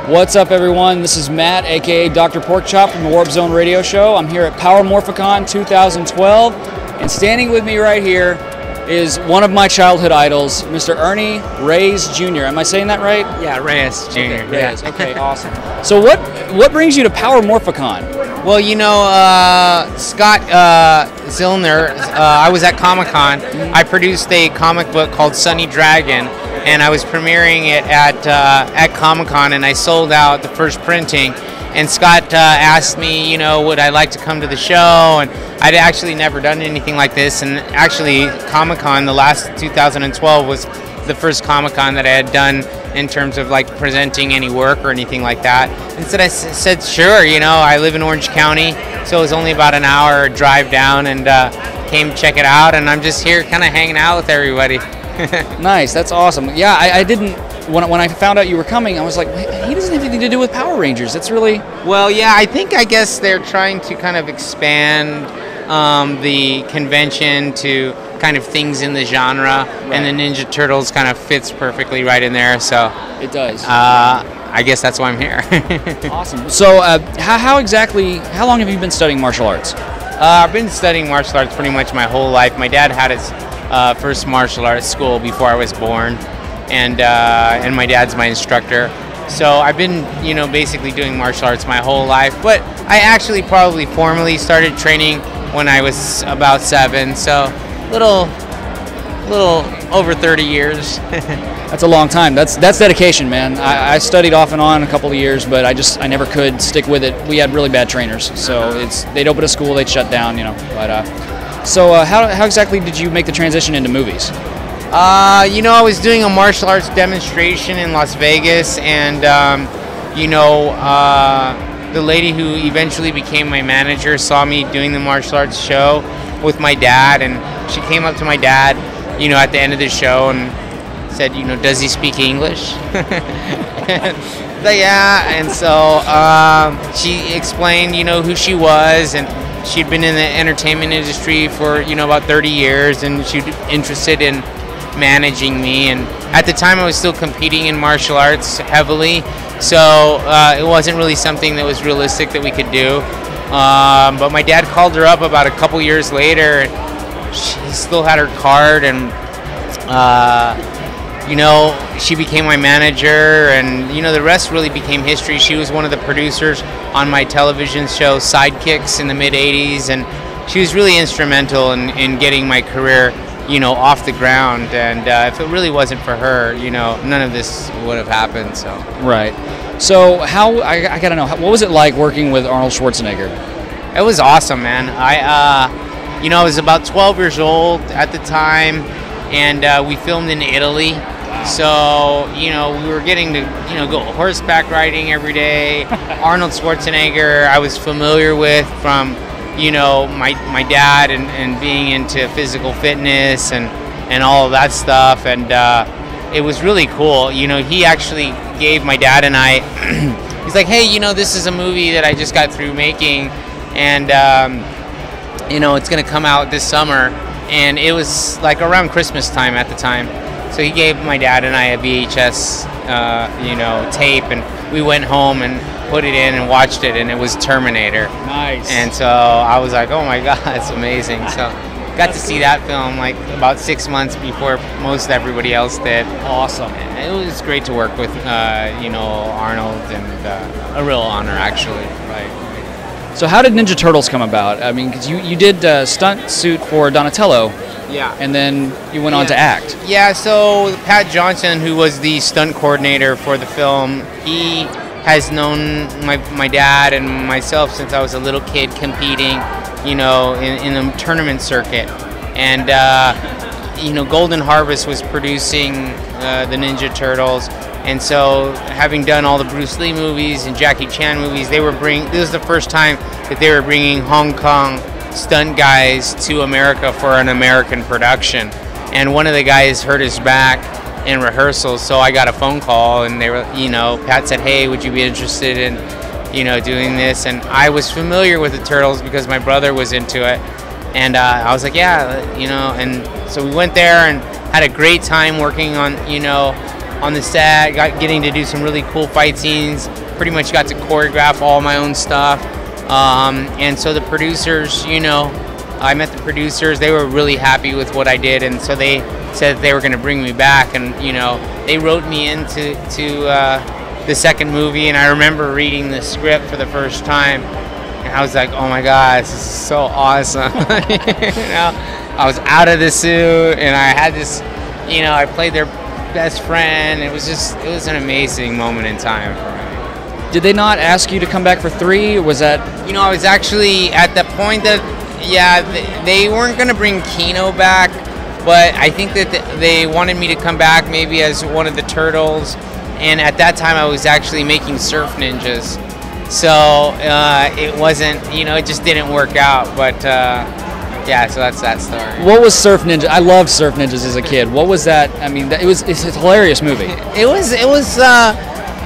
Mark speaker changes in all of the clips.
Speaker 1: What's up, everyone? This is Matt, aka Dr. Porkchop from the Warp Zone Radio Show. I'm here at Power Morphicon 2012, and standing with me right here is one of my childhood idols, Mr. Ernie Reyes Jr. Am I saying that right?
Speaker 2: Yeah, Reyes Jr.
Speaker 1: Okay, Reyes. Okay, awesome. So what brings you to Power Morphicon?
Speaker 2: Well, you know, Scott Zillner, I was at Comic-Con. I produced a comic book called Sunny Dragon, and I was premiering it at Comic-Con, and I sold out the first printing. And Scott asked me, you know, would I like to come to the show? And I'd actually never done anything like this. And actually, Comic-Con, the last 2012, was the first Comic-Con that I had done in terms of like presenting any work or anything like that. And so I said, sure, you know, I live in Orange County, so it was only about an hour drive down, and came check it out. And I'm just here kind of hanging out with everybody.
Speaker 1: Nice, that's awesome. Yeah, I didn't, when I found out you were coming, I was like, he doesn't have anything to do with Power Rangers. That's really...
Speaker 2: Well, yeah, I guess they're trying to kind of expand the convention to kind of things in the genre, right. And the Ninja Turtles kind of fits perfectly right in there, so...
Speaker 1: It does.
Speaker 2: I guess that's why I'm here.
Speaker 1: Awesome. So, how long have you been studying martial arts?
Speaker 2: I've been studying martial arts pretty much my whole life. My dad had his first martial arts school before I was born, and my dad's my instructor. So I've been, you know, basically doing martial arts my whole life. But I actually probably formally started training when I was about 7. So little over 30 years.
Speaker 1: That's a long time. That's dedication, man. I studied off and on a couple of years, but I never could stick with it. We had really bad trainers, so they'd open a school, they'd shut down, you know. But so how exactly did you make the transition into movies?
Speaker 2: You know, I was doing a martial arts demonstration in Las Vegas, and you know, the lady who eventually became my manager saw me doing the martial arts show with my dad, and she came up to my dad, you know, at the end of the show and said, you know, does he speak English? But yeah, and so she explained, you know, who she was, and she'd been in the entertainment industry for, you know, about 30 years, and she was interested in managing me. And at the time I was still competing in martial arts heavily, so it wasn't really something that was realistic that we could do. But my dad called her up about a couple years later, and she still had her card, and you know, she became my manager, and you know, the rest really became history. She was one of the producers on my television show Sidekicks in the mid-'80s, and she was really instrumental in getting my career, you know, off the ground. And if it really wasn't for her, you know, none of this would have happened. So
Speaker 1: right. So I gotta know, what was it like working with Arnold Schwarzenegger?
Speaker 2: It was awesome, man. You know, I was about 12 years old at the time, and we filmed in Italy. So, you know, we were getting to, you know, go horseback riding every day. Arnold Schwarzenegger I was familiar with from, you know, my dad and being into physical fitness and all of that stuff. And it was really cool. You know, he actually gave my dad and I, he's like, hey, you know, this is a movie that I just got through making, and, you know, it's going to come out this summer. And it was like around Christmas time at the time. So he gave my dad and I a VHS, you know, tape, and we went home and put it in and watched it, and it was Terminator.
Speaker 1: Nice.
Speaker 2: And so I was like, oh my God, it's amazing. So got to see that film like about 6 months before most everybody else did.
Speaker 1: Awesome.
Speaker 2: And it was great to work with, you know, Arnold, and a real honor, actually.
Speaker 1: Right. So how did Ninja Turtles come about? I mean, because you did stunt suit for Donatello.
Speaker 2: Yeah.
Speaker 1: And then you went on to act.
Speaker 2: Yeah, so Pat Johnson, who was the stunt coordinator for the film, he has known my dad and myself since I was a little kid competing, you know, in the tournament circuit. And, you know, Golden Harvest was producing the Ninja Turtles. And so, having done all the Bruce Lee movies and Jackie Chan movies, this was the first time that they were bringing Hong Kong stunt guys to America for an American production. And one of the guys hurt his back in rehearsals, so I got a phone call, and they were, you know, Pat said, hey, would you be interested in, you know, doing this? And I was familiar with the Turtles because my brother was into it. And I was like, yeah, you know, and so we went there and had a great time working on, you know, on the set, getting to do some really cool fight scenes. Pretty much got to choreograph all my own stuff. And so the producers, you know, I met the producers. They were really happy with what I did, and so they said they were going to bring me back. And you know, they wrote me into the second movie. And I remember reading the script for the first time, and I was like, "Oh my God, this is so awesome!" You know, I was out of the suit, and I had this, you know, I played their best friend. It was an amazing moment in time for me.
Speaker 1: Did they not ask you to come back for 3? Or was that?
Speaker 2: You know, I was actually at the point that, yeah, they weren't going to bring Kino back, but I think that they wanted me to come back maybe as one of the turtles. And at that time, I was actually making Surf Ninjas. So it wasn't, you know, it just didn't work out. But yeah, so that's that story.
Speaker 1: What was Surf Ninja? I loved Surf Ninjas as a kid. What was that? I mean, it's a hilarious movie.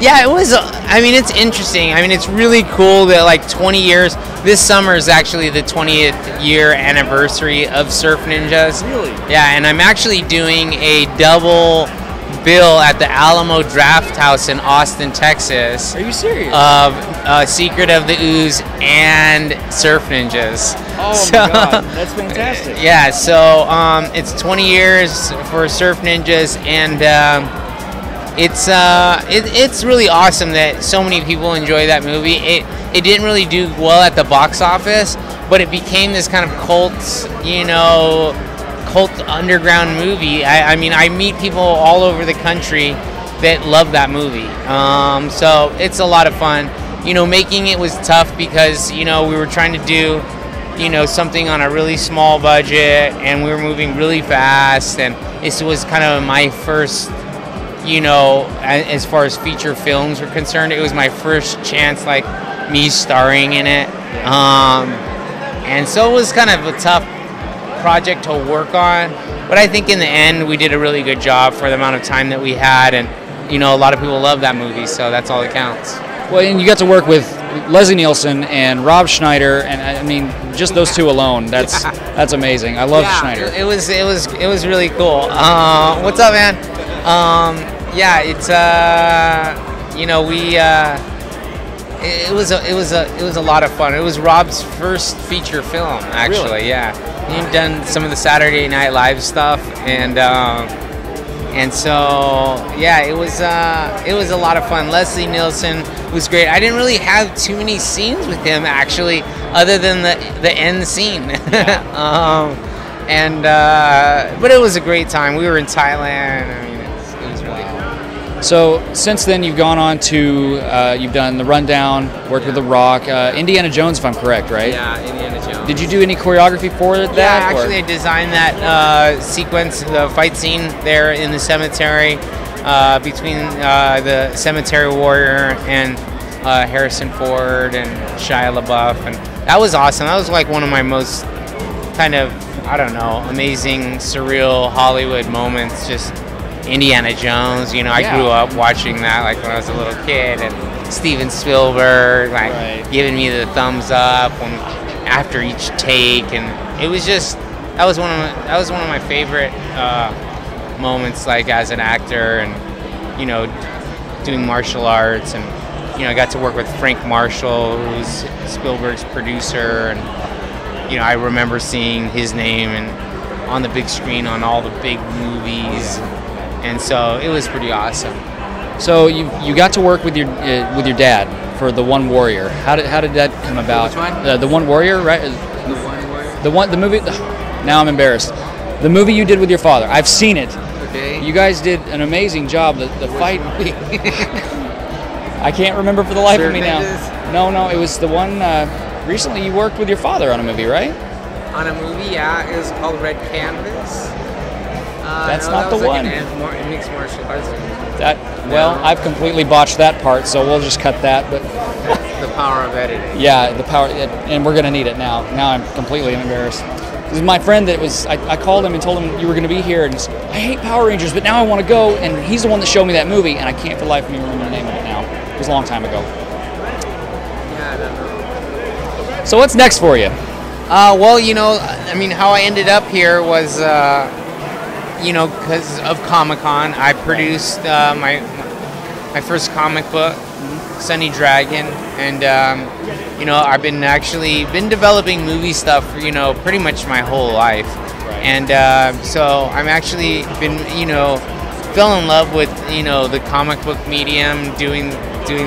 Speaker 2: Yeah, it was. I mean, it's interesting. I mean, it's really cool that like 20 years. This summer is actually the 20th year anniversary of Surf Ninjas.
Speaker 1: Really?
Speaker 2: Yeah, and I'm actually doing a double bill at the Alamo Draft House in Austin, Texas.
Speaker 1: Are you serious?
Speaker 2: Of Secret of the Ooze and Surf Ninjas.
Speaker 1: Oh my God, that's fantastic.
Speaker 2: Yeah, so it's 20 years for Surf Ninjas, and it's really awesome that so many people enjoy that movie. It didn't really do well at the box office, but it became this kind of cult, you know, cult underground movie. I mean, I meet people all over the country that love that movie. So it's a lot of fun. You know, making it was tough because, you know, we were trying to do, you know, something on a really small budget, and we were moving really fast, and this was kind of my first, you know, as far as feature films were concerned, it was my first chance, like, me starring in it. And so it was kind of a tough project to work on, but I think in the end we did a really good job for the amount of time that we had, and, you know, a lot of people love that movie, so that's all that counts.
Speaker 1: Well, and you got to work with Leslie Nielsen and Rob Schneider, and I mean, just those two alone, that's amazing. I love Schneider.
Speaker 2: It was really cool. What's up, man? Yeah, it's you know, we it was a lot of fun. It was Rob's first feature film, actually.
Speaker 1: Really?
Speaker 2: Yeah, he'd done some of the Saturday Night Live stuff, and so yeah, it was a lot of fun. Leslie Nielsen was great. I didn't really have too many scenes with him, actually, other than the end scene.
Speaker 1: Yeah.
Speaker 2: But it was a great time. We were in Thailand. I mean, it was really cool.
Speaker 1: So since then, you've gone on to you've done The Rundown, worked with The Rock, Indiana Jones, if I'm correct, right?
Speaker 2: Yeah, Indiana Jones.
Speaker 1: Did you do any choreography for that?
Speaker 2: Yeah, actually, I designed that sequence, the fight scene there in the cemetery between the cemetery warrior and Harrison Ford and Shia LaBeouf, and that was awesome. That was like one of my most kind of, I don't know, amazing, surreal Hollywood moments. Just Indiana Jones, you know, I grew up watching that, like when I was a little kid, and Steven Spielberg, like giving me the thumbs up after each take, and it was just that was one of my favorite moments, like as an actor, and you know, doing martial arts, and you know, I got to work with Frank Marshall, who's Spielberg's producer, and you know, I remember seeing his name and on the big screen on all the big movies, and so it was pretty awesome.
Speaker 1: So you got to work with your dad for The One Warrior. How did that come about?
Speaker 2: Which one?
Speaker 1: The One Warrior, right?
Speaker 2: The One Warrior.
Speaker 1: The movie. Now I'm embarrassed. The movie you did with your father. I've seen it.
Speaker 2: Okay.
Speaker 1: You guys did an amazing job. The fight. I can't remember for the life of me now. No, it was the one. Recently, you worked with your father on a movie, right?
Speaker 2: On a movie, yeah. It was called Red Canvas.
Speaker 1: That's not the one.
Speaker 2: Mixed martial arts.
Speaker 1: I've completely botched that part, so we'll just cut that. But
Speaker 2: the power of editing.
Speaker 1: Yeah, the power, and we're gonna need it now. Now I'm completely embarrassed. This is my friend that was. I called him and told him you were gonna be here, and I hate Power Rangers, but now I want to go. And he's the one that showed me that movie, and I can't for the life of me remember the name of it now. It was a long time ago.
Speaker 2: Yeah, I don't know.
Speaker 1: So what's next for you?
Speaker 2: Well, you know, I mean, how I ended up here was, you know, because of Comic-Con, I produced my first comic book, Sunny Dragon, and you know, I've been developing movie stuff for, you know, pretty much my whole life. And so I'm actually been, you know, fell in love with, you know, the comic book medium, doing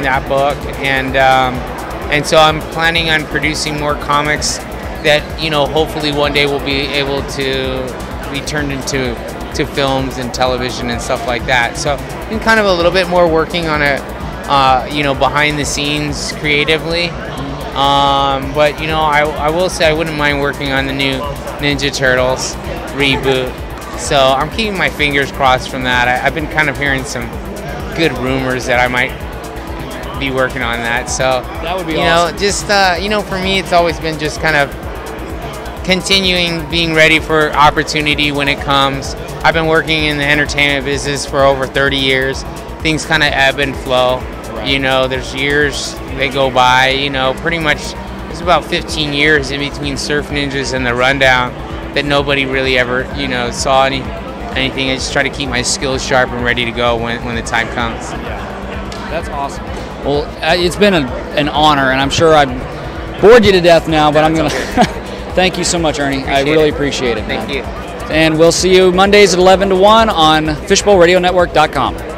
Speaker 2: that book, and so I'm planning on producing more comics that, you know, hopefully one day will be able to be turned into films and television and stuff like that. So I've been kind of a little bit more working on it, you know, behind the scenes creatively. But, you know, I will say I wouldn't mind working on the new Ninja Turtles reboot. So I'm keeping my fingers crossed from that. I've been kind of hearing some good rumors that I might be working on that. So
Speaker 1: that would be
Speaker 2: awesome.
Speaker 1: Know,
Speaker 2: just you know, for me, it's always been just kind of continuing being ready for opportunity when it comes. I've been working in the entertainment business for over 30 years. Things kind of ebb and flow. Right. You know, there's years they go by. You know, pretty much there's about 15 years in between Surf Ninjas and the Rundown that nobody really ever, you know, saw anything. I just try to keep my skills sharp and ready to go when the time comes.
Speaker 1: Yeah. That's awesome. Well, it's been an honor, and I'm sure I've bored you to death now, but I'm going to thank you so much, Ernie. I really appreciate it, man.
Speaker 2: Thank you.
Speaker 1: And we'll see you Mondays at 11 to 1 on FishbowlRadioNetwork.com.